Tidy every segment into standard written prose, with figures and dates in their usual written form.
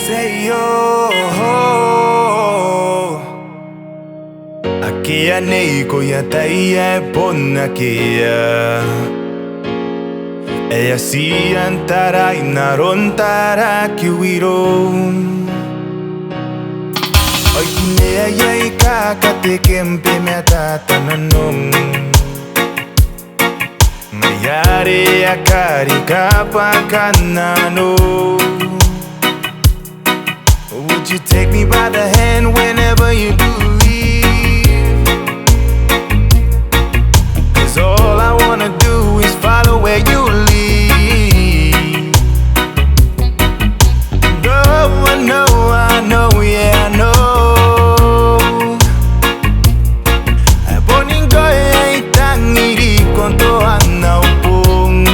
Say yo, Akea neiko y ataia bong Akea. Ella sian taraai aron taraakiu iroum. Oi kunea y kakatekem pe mataata Nanom. Ngaia karika bwakan nanou. Would you take me by the hand whenever you do leave? 'Cause all I wanna do is follow where you lead. Oh, I know, yeah, I know. Ngkoe tangiriko toan bong.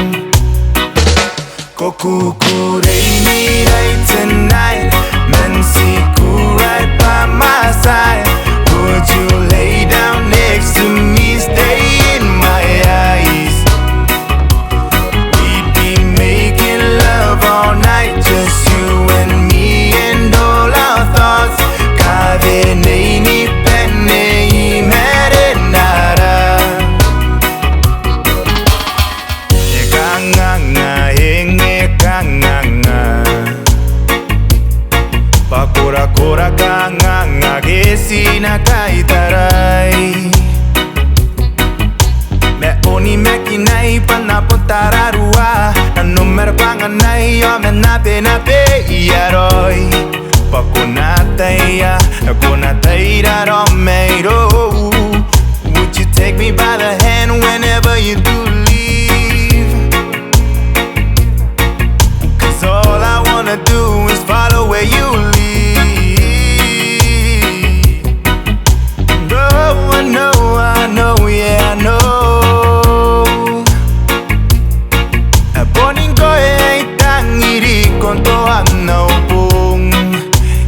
Kukurei irai tonight. Tiku right by my side. Would you lay down next to me, stay in my eyes? We'd be making love all night, just you and me and all our thoughts. Kawenei ni bane Imarenara. Kanganga kanganga. Korakora kanganga na kaaitarai. Me onimakinai panapon tararuaa. Nanom anganai nape irai. Ataia Would you take me by the hand whenever you do leave? 'Cause all I wanna do is follow where you lead. I know, yeah, I know. Ngkoe tangiriko toan bong.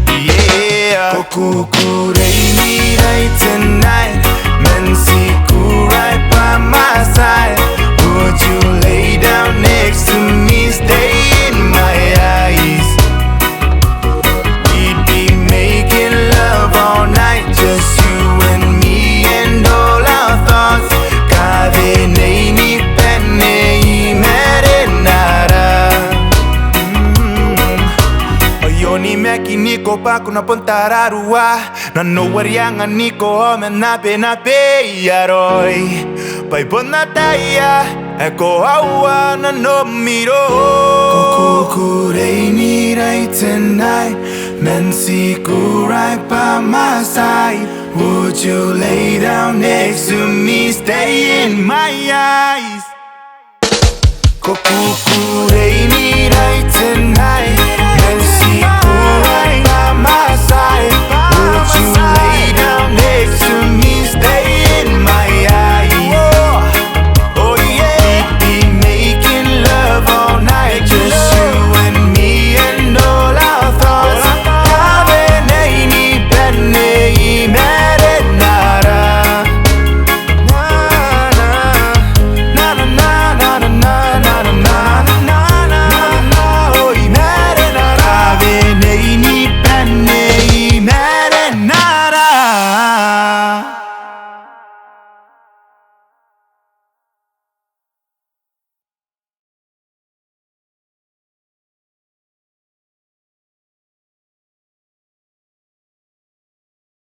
Yeah. Kukurei irai tonight. Tiku right by my side. Would you lay down next to me, stay in my eyes? We'd be making love all night, just you and me and all our thoughts. Kawenei ni bane Imarenara. Onimakinai panapon tararuaa. Nanou niko nape aroi. Pai bon ataia koaua Nanom kukurei irai tonight. Tiku right by my side. Would you lay down next to me, stay in my eyes? Kukurei irai